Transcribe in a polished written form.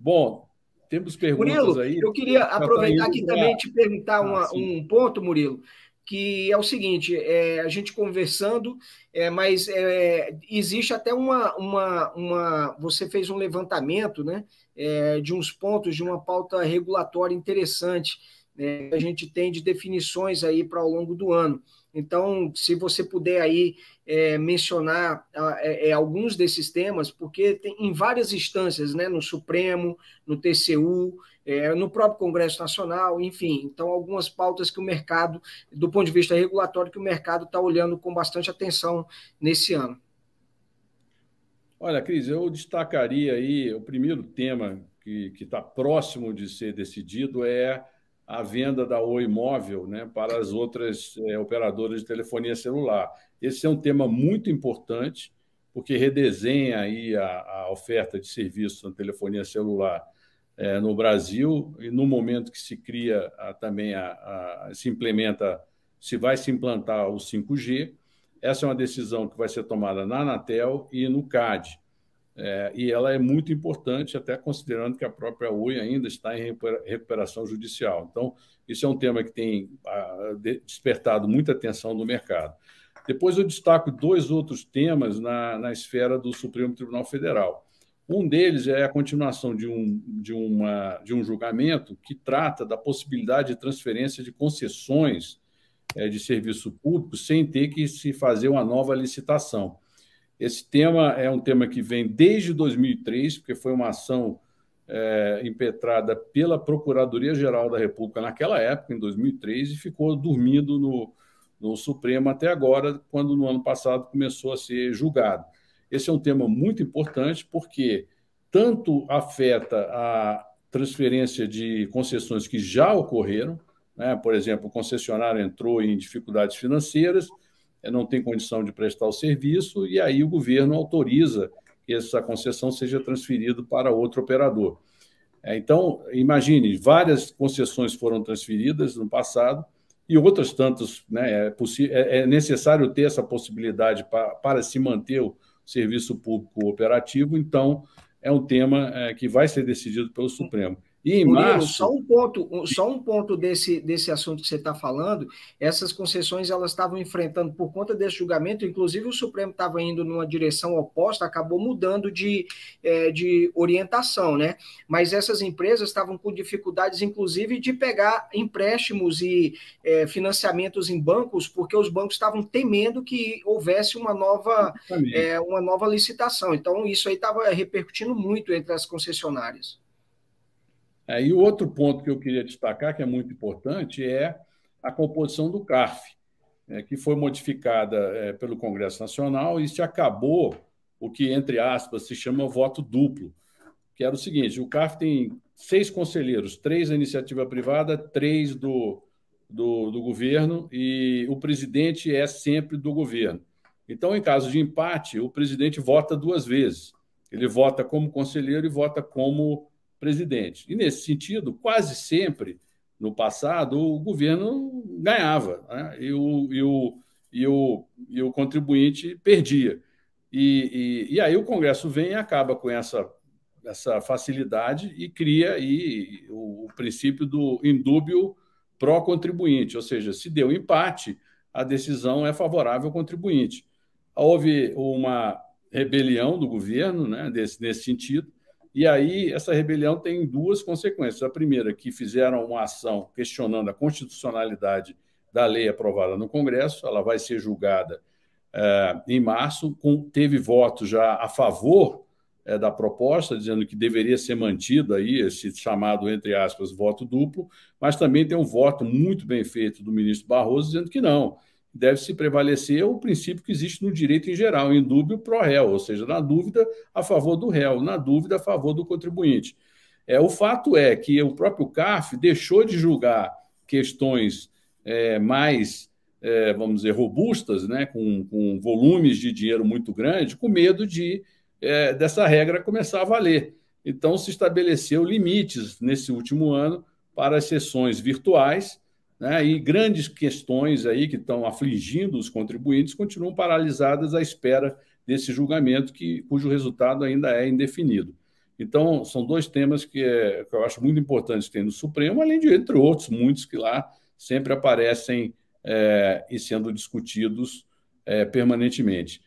Bom, temos perguntas Murilo, aí. eu queria Já está aproveitar indo aqui também para. te perguntar Ah, sim. um ponto, Murilo, que é o seguinte: a gente conversando, mas existe até Você fez um levantamento, né, de uns pontos de uma pauta regulatória interessante, né, que a gente tem de definições aí para ao longo do ano. Então, se você puder aí mencionar alguns desses temas, porque tem em várias instâncias, né, no Supremo, no TCU, no próprio Congresso Nacional, enfim. Então, algumas pautas que o mercado, do ponto de vista regulatório, que o mercado está olhando com bastante atenção nesse ano. Olha, Cris, eu destacaria aí o primeiro tema que está próximo de ser decidido é a venda da Oi Móvel, né, para as outras operadoras de telefonia celular. Esse é um tema muito importante, porque redesenha aí a oferta de serviço na telefonia celular no Brasil, e no momento que se cria também se implementa, se vai se implantar o 5G. Essa é uma decisão que vai ser tomada na Anatel e no CAD. E ela é muito importante, até considerando que a própria Oi ainda está em recuperação judicial. Então, isso é um tema que tem despertado muita atenção do mercado. Depois eu destaco dois outros temas na esfera do Supremo Tribunal Federal. Um deles é a continuação de um julgamento que trata da possibilidade de transferência de concessões de serviço público sem ter que se fazer uma nova licitação. Esse tema é um tema que vem desde 2003, porque foi uma ação impetrada pela Procuradoria-Geral da República naquela época, em 2003, e ficou dormindo no Supremo até agora, quando no ano passado começou a ser julgado. Esse é um tema muito importante, porque tanto afeta a transferência de concessões que já ocorreram, né? Por exemplo, o concessionário entrou em dificuldades financeiras, não tem condição de prestar o serviço, e aí o governo autoriza que essa concessão seja transferida para outro operador. Então, imagine, várias concessões foram transferidas no passado e outras tantas, né, é necessário ter essa possibilidade para se manter o serviço público operativo. Então, é um tema que vai ser decidido pelo Supremo. E em Murilo, março. só um ponto desse assunto que você está falando. Essas concessões elas estavam enfrentando por conta desse julgamento, inclusive o Supremo estava indo numa direção oposta, acabou mudando de orientação, né? Mas essas empresas estavam com dificuldades, inclusive, de pegar empréstimos e financiamentos em bancos, porque os bancos estavam temendo que houvesse uma nova licitação. Então, isso aí estava repercutindo muito entre as concessionárias. E o outro ponto que eu queria destacar, que é muito importante, é a composição do CARF, que foi modificada pelo Congresso Nacional e se acabou o que, entre aspas, se chama voto duplo, que era o seguinte: o CARF tem 6 conselheiros, 3 da iniciativa privada, 3 do governo, e o presidente é sempre do governo. Então, em caso de empate, o presidente vota 2 vezes. Ele vota como conselheiro e vota como presidente. E, nesse sentido, quase sempre, no passado, o governo ganhava, né? E o contribuinte perdia. E aí o Congresso vem e acaba com essa facilidade e cria aí o princípio do indúbio pró-contribuinte, ou seja, se deu empate, a decisão é favorável ao contribuinte. Houve uma rebelião do governo, né, nesse sentido, e aí essa rebelião tem 2 consequências. A primeira, que fizeram uma ação questionando a constitucionalidade da lei aprovada no Congresso, ela vai ser julgada em março, teve voto já a favor da proposta, dizendo que deveria ser mantido aí esse chamado, entre aspas, voto duplo, mas também tem um voto muito bem feito do ministro Barroso, dizendo que não, deve-se prevalecer o princípio que existe no direito em geral, in dúbio pro réu, ou seja, na dúvida, a favor do réu, na dúvida, a favor do contribuinte. O fato é que o próprio CARF deixou de julgar questões mais, vamos dizer, robustas, né, com volumes de dinheiro muito grandes, com medo dessa regra começar a valer. Então, se estabeleceu limites nesse último ano para as sessões virtuais, né, e grandes questões aí que estão afligindo os contribuintes continuam paralisadas à espera desse julgamento, cujo resultado ainda é indefinido. Então, são dois temas que eu acho muito importantes que tem no Supremo, além de, entre outros, muitos que lá sempre aparecem e sendo discutidos permanentemente.